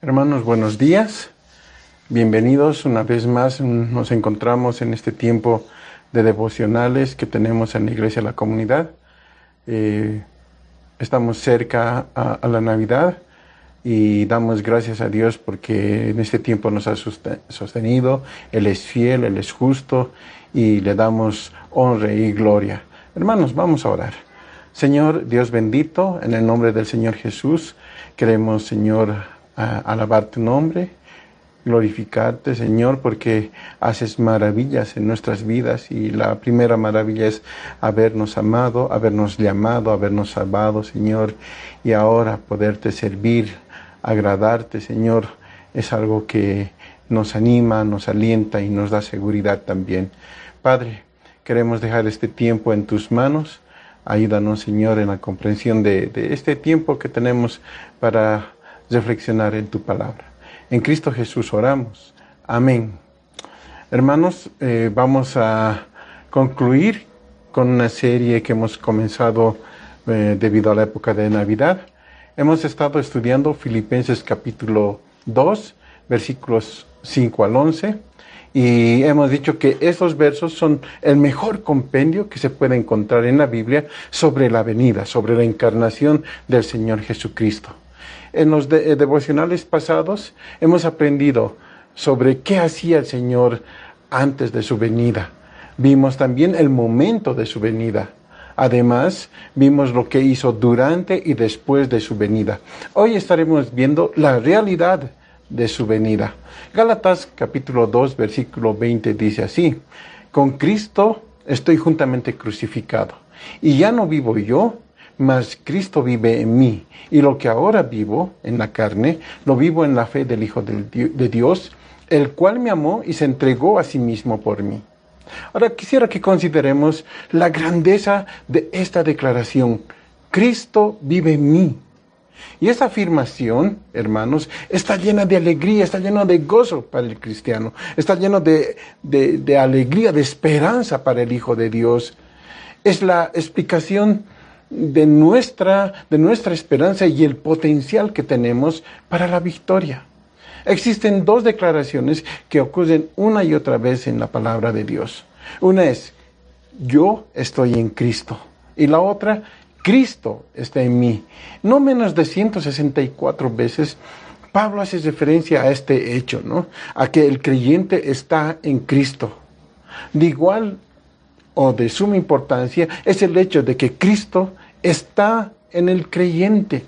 Hermanos, buenos días. Bienvenidos una vez más. Nos encontramos en este tiempo de devocionales que tenemos en la Iglesia de la Comunidad. Estamos cerca a la Navidad y damos gracias a Dios porque en este tiempo nos ha sostenido. Él es fiel, Él es justo y le damos honra y gloria. Hermanos, vamos a orar. Señor, Dios bendito, en el nombre del Señor Jesús, queremos, Señor, alabar tu nombre, glorificarte, Señor, porque haces maravillas en nuestras vidas, y la primera maravilla es habernos amado, habernos llamado, habernos salvado, Señor, y ahora poderte servir, agradarte, Señor, es algo que nos anima, nos alienta y nos da seguridad también. Padre, queremos dejar este tiempo en tus manos. Ayúdanos, Señor, en la comprensión de este tiempo que tenemos para reflexionar en tu palabra. En Cristo Jesús oramos. Amén. Hermanos, vamos a concluir con una serie que hemos comenzado debido a la época de Navidad. Hemos estado estudiando Filipenses capítulo 2, versículos 5 al 11. Y hemos dicho que estos versos son el mejor compendio que se puede encontrar en la Biblia sobre la venida, sobre la encarnación del Señor Jesucristo. En los devocionales pasados hemos aprendido sobre qué hacía el Señor antes de su venida. Vimos también el momento de su venida. Además, vimos lo que hizo durante y después de su venida. Hoy estaremos viendo la realidad de su venida. Gálatas capítulo 2, versículo 20 dice así: con Cristo estoy juntamente crucificado, y ya no vivo yo, mas Cristo vive en mí, y lo que ahora vivo en la carne, lo vivo en la fe del Hijo de Dios, el cual me amó y se entregó a sí mismo por mí. Ahora quisiera que consideremos la grandeza de esta declaración: Cristo vive en mí. Y esta afirmación, hermanos, está llena de alegría, está llena de gozo para el cristiano, está lleno de alegría, de esperanza para el Hijo de Dios. Es la explicación de nuestra esperanza y el potencial que tenemos para la victoria. Existen dos declaraciones que ocurren una y otra vez en la palabra de Dios. Una es: yo estoy en Cristo. Y la otra: Cristo está en mí. No menos de 164 veces Pablo hace referencia a este hecho, ¿no? A que el creyente está en Cristo. De igual o de suma importancia es el hecho de que Cristo está en el creyente.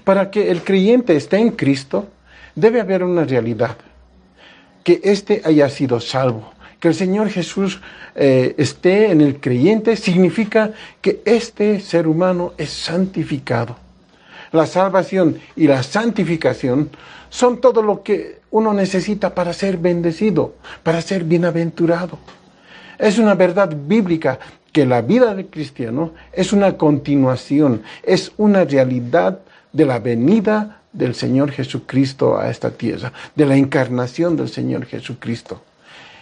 Para que el creyente esté en Cristo, debe haber una realidad: que éste haya sido salvo. Que el Señor Jesús esté en el creyente significa que este ser humano es santificado. La salvación y la santificación son todo lo que uno necesita para ser bendecido, para ser bienaventurado. Es una verdad bíblica que la vida del cristiano es una continuación, es una realidad de la venida del Señor Jesucristo a esta tierra, de la encarnación del Señor Jesucristo.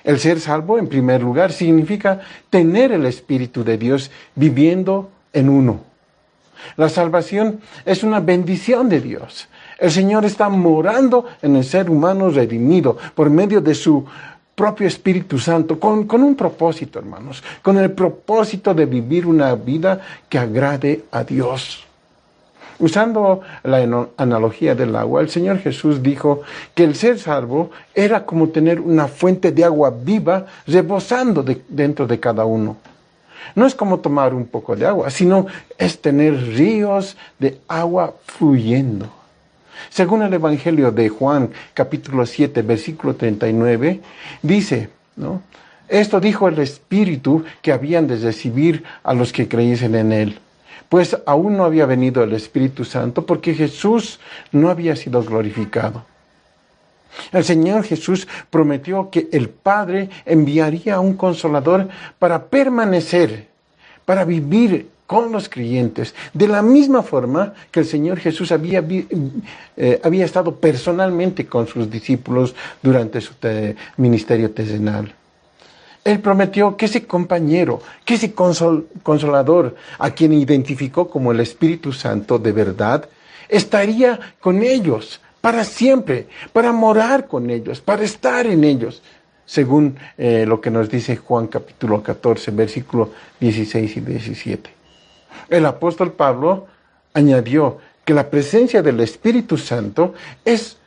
El ser salvo, en primer lugar, significa tener el Espíritu de Dios viviendo en uno. La salvación es una bendición de Dios. El Señor está morando en el ser humano redimido por medio de su propio Espíritu Santo, con un propósito, hermanos, con el propósito de vivir una vida que agrade a Dios. Usando la analogía del agua, el Señor Jesús dijo que el ser salvo era como tener una fuente de agua viva rebosando dentro de cada uno. No es como tomar un poco de agua, sino es tener ríos de agua fluyendo. Según el Evangelio de Juan, capítulo 7, versículo 39, dice, ¿no? Esto dijo el Espíritu que habían de recibir a los que creyesen en Él, pues aún no había venido el Espíritu Santo porque Jesús no había sido glorificado. El Señor Jesús prometió que el Padre enviaría a un Consolador para permanecer, para vivir con los creyentes, de la misma forma que el Señor Jesús había estado personalmente con sus discípulos durante su ministerio terrenal. Él prometió que ese compañero, que ese consolador, a quien identificó como el Espíritu Santo de verdad, estaría con ellos para siempre, para morar con ellos, para estar en ellos, según lo que nos dice Juan capítulo 14, versículo 16 y 17. El apóstol Pablo añadió que la presencia del Espíritu Santo es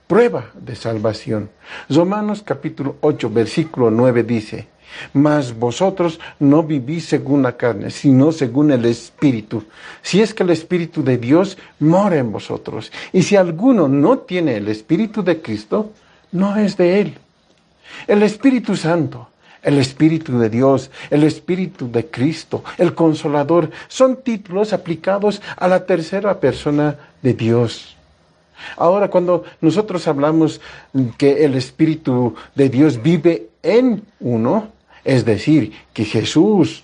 prueba de salvación. Romanos capítulo 8, versículo 9 dice: mas vosotros no vivís según la carne, sino según el Espíritu, si es que el Espíritu de Dios mora en vosotros. Y si alguno no tiene el Espíritu de Cristo, no es de él. El Espíritu Santo, el Espíritu de Dios, el Espíritu de Cristo, el Consolador, son títulos aplicados a la tercera persona de Dios. Ahora, cuando nosotros hablamos que el Espíritu de Dios vive en uno, es decir, que Jesús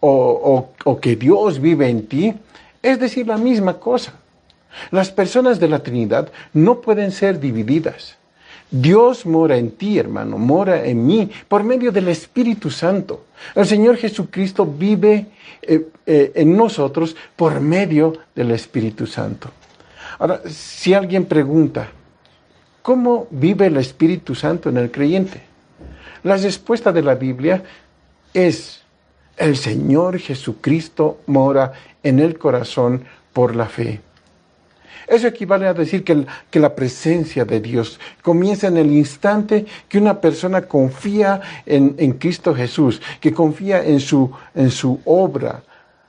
o que Dios vive en ti, es decir, la misma cosa. Las personas de la Trinidad no pueden ser divididas. Dios mora en ti, hermano, mora en mí, por medio del Espíritu Santo. El Señor Jesucristo vive en nosotros por medio del Espíritu Santo. Ahora, si alguien pregunta, ¿cómo vive el Espíritu Santo en el creyente? La respuesta de la Biblia es: el Señor Jesucristo mora en el corazón por la fe. Eso equivale a decir que la presencia de Dios comienza en el instante que una persona confía en Cristo Jesús, que confía en su obra,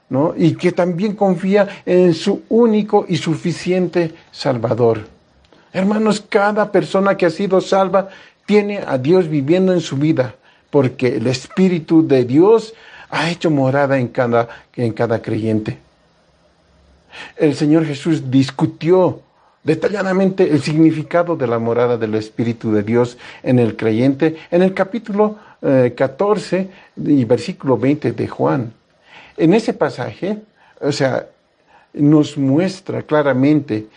¿no? Y que también confía en su único y suficiente Salvador. Hermanos, cada persona que ha sido salva tiene a Dios viviendo en su vida, porque el Espíritu de Dios ha hecho morada en cada creyente. El Señor Jesús discutió detalladamente el significado de la morada del Espíritu de Dios en el creyente en el capítulo 14 y versículo 20 de Juan. En ese pasaje, nos muestra claramente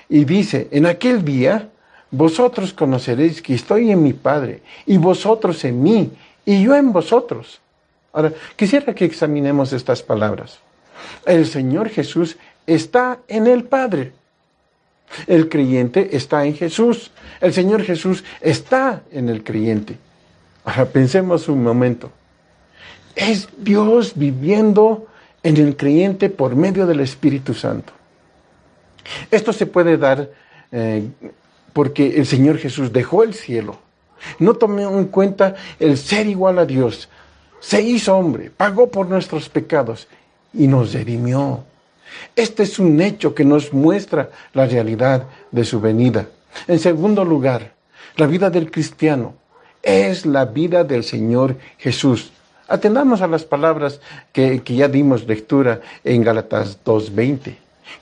y dice: en aquel día vosotros conoceréis que estoy en mi Padre, y vosotros en mí, y yo en vosotros. Ahora, quisiera que examinemos estas palabras. El Señor Jesús está en el Padre. El creyente está en Jesús. El Señor Jesús está en el creyente. Ahora, pensemos un momento. Es Dios viviendo en el creyente por medio del Espíritu Santo. Esto se puede dar porque el Señor Jesús dejó el cielo, no tomó en cuenta el ser igual a Dios, se hizo hombre, pagó por nuestros pecados y nos redimió. Este es un hecho que nos muestra la realidad de su venida. En segundo lugar, la vida del cristiano es la vida del Señor Jesús. Atendamos a las palabras que ya dimos lectura en Gálatas 2:20.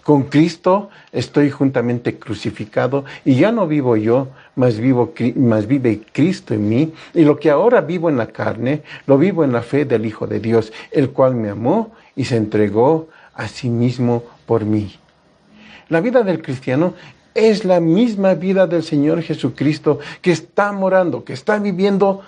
Con Cristo estoy juntamente crucificado, y ya no vivo yo, mas vive Cristo en mí, y lo que ahora vivo en la carne, lo vivo en la fe del Hijo de Dios, el cual me amó y se entregó a sí mismo por mí. La vida del cristiano es la misma vida del Señor Jesucristo, que está morando, que está viviendo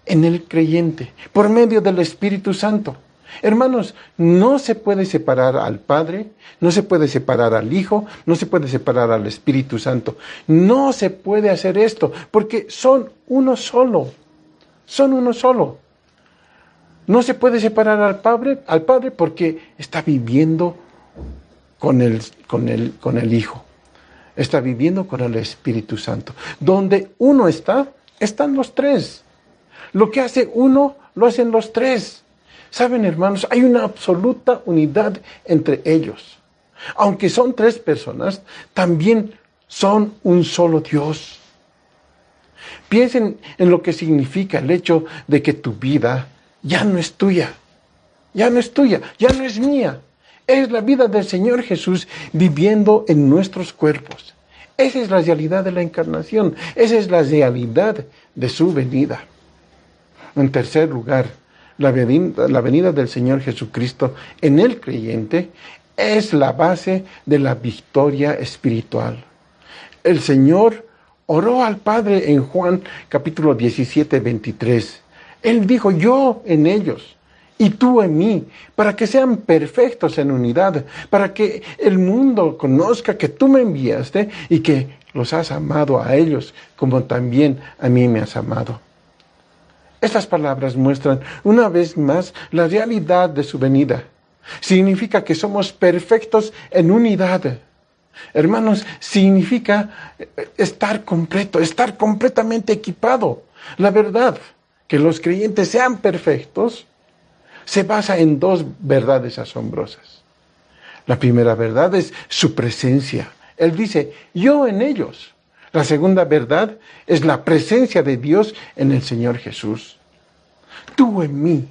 en el creyente, por medio del Espíritu Santo. Hermanos, no se puede separar al Padre, no se puede separar al Hijo, no se puede separar al Espíritu Santo. No se puede hacer esto, porque son uno solo. Son uno solo. No se puede separar al Padre porque está viviendo con el Hijo. Está viviendo con el Espíritu Santo. Donde uno está, están los tres. Lo que hace uno, lo hacen los tres. Saben, hermanos, hay una absoluta unidad entre ellos. Aunque son tres personas, también son un solo Dios. Piensen en lo que significa el hecho de que tu vida ya no es tuya. Ya no es tuya, ya no es mía. Es la vida del Señor Jesús viviendo en nuestros cuerpos. Esa es la realidad de la encarnación. Esa es la realidad de su venida. En tercer lugar, la venida del Señor Jesucristo en el creyente es la base de la victoria espiritual. El Señor oró al Padre en Juan capítulo 17, 23. Él dijo: yo en ellos y tú en mí, para que sean perfectos en unidad, para que el mundo conozca que tú me enviaste y que los has amado a ellos como también a mí me has amado. Estas palabras muestran una vez más la realidad de su venida. Significa que somos perfectos en unidad. Hermanos, significa estar completo, estar completamente equipado. La verdad, que los creyentes sean perfectos, se basa en dos verdades asombrosas. La primera verdad es su presencia. Él dice, yo en ellos. La segunda verdad es la presencia de Dios en el Señor Jesús. Tú en mí.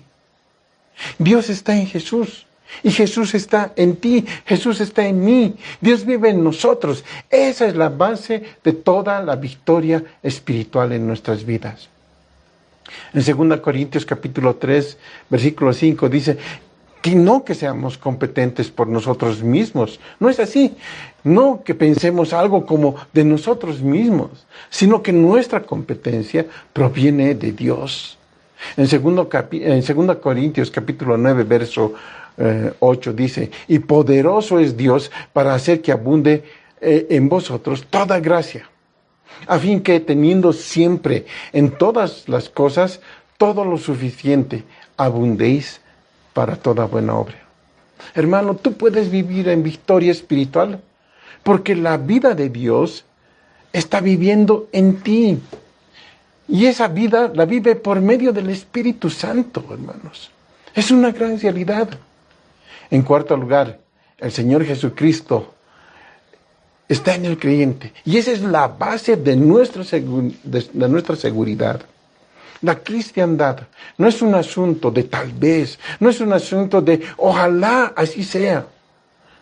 Dios está en Jesús. Y Jesús está en ti, Jesús está en mí, Dios vive en nosotros. Esa es la base de toda la victoria espiritual en nuestras vidas. En 2 Corintios capítulo 3, versículo 5 dice, que no que seamos competentes por nosotros mismos, no es así, no que pensemos algo como de nosotros mismos, sino que nuestra competencia proviene de Dios. En 2 Corintios capítulo 9, verso 8 dice, y poderoso es Dios para hacer que abunde en vosotros toda gracia, a fin que teniendo siempre en todas las cosas todo lo suficiente, abundéis para toda buena obra. Hermano, tú puedes vivir en victoria espiritual porque la vida de Dios está viviendo en ti. Y esa vida la vive por medio del Espíritu Santo, hermanos. Es una gran realidad. En cuarto lugar, el Señor Jesucristo está en el creyente. Y esa es la base de nuestra seguridad. La cristiandad no es un asunto de tal vez, no es un asunto de ojalá así sea.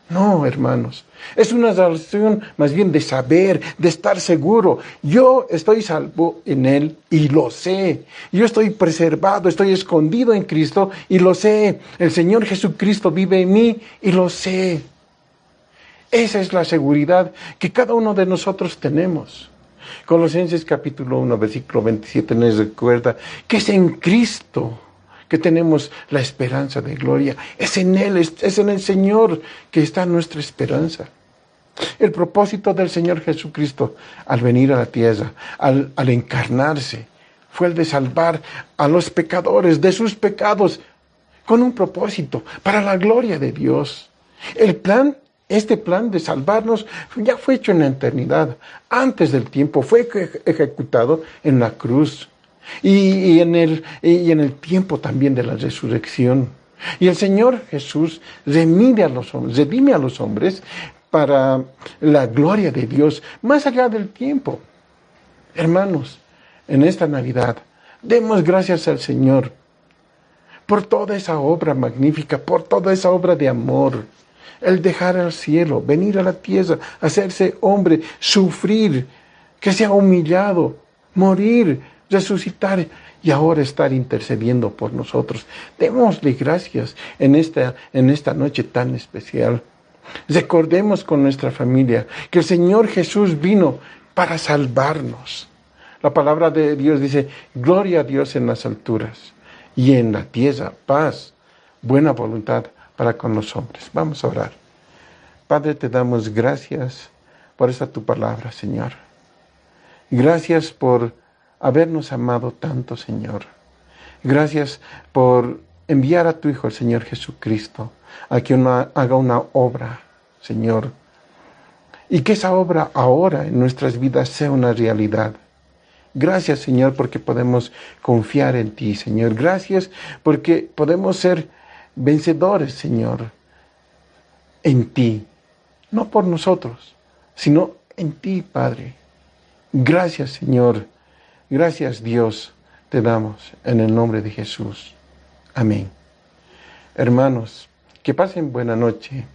No, hermanos, es una relación más bien de saber, de estar seguro. Yo estoy salvo en Él y lo sé. Yo estoy preservado, estoy escondido en Cristo y lo sé. El Señor Jesucristo vive en mí y lo sé. Esa es la seguridad que cada uno de nosotros tenemos. Colosenses capítulo 1, versículo 27 nos recuerda que es en Cristo que tenemos la esperanza de gloria. Es en Él, es en el Señor que está nuestra esperanza. El propósito del Señor Jesucristo al venir a la tierra, al encarnarse, fue el de salvar a los pecadores de sus pecados con un propósito, para la gloria de Dios. Este plan de salvarnos ya fue hecho en la eternidad. Antes del tiempo fue ejecutado en la cruz. Y en el tiempo también de la resurrección. Y el Señor Jesús redime a los hombres para la gloria de Dios, más allá del tiempo. Hermanos, en esta Navidad, demos gracias al Señor por toda esa obra magnífica, por toda esa obra de amor. El dejar al cielo, venir a la tierra, hacerse hombre, sufrir, que sea humillado, morir, resucitar y ahora estar intercediendo por nosotros. Démosle gracias en esta noche tan especial. Recordemos con nuestra familia que el Señor Jesús vino para salvarnos. La palabra de Dios dice, gloria a Dios en las alturas y en la tierra paz, buena voluntad para con los hombres. Vamos a orar. Padre, te damos gracias por esta tu palabra, Señor. Gracias por habernos amado tanto, Señor. Gracias por enviar a tu Hijo, el Señor Jesucristo, a que haga una obra, Señor. Y que esa obra ahora en nuestras vidas sea una realidad. Gracias, Señor, porque podemos confiar en ti, Señor. Gracias porque podemos ser vencedores, Señor, en ti. No por nosotros, sino en ti, Padre. Gracias, Señor. Gracias, Dios, te damos en el nombre de Jesús. Amén. Hermanos, que pasen buena noche.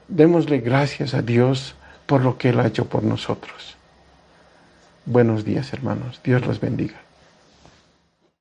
Démosle gracias a Dios por lo que Él ha hecho por nosotros. Buenos días, hermanos. Dios los bendiga.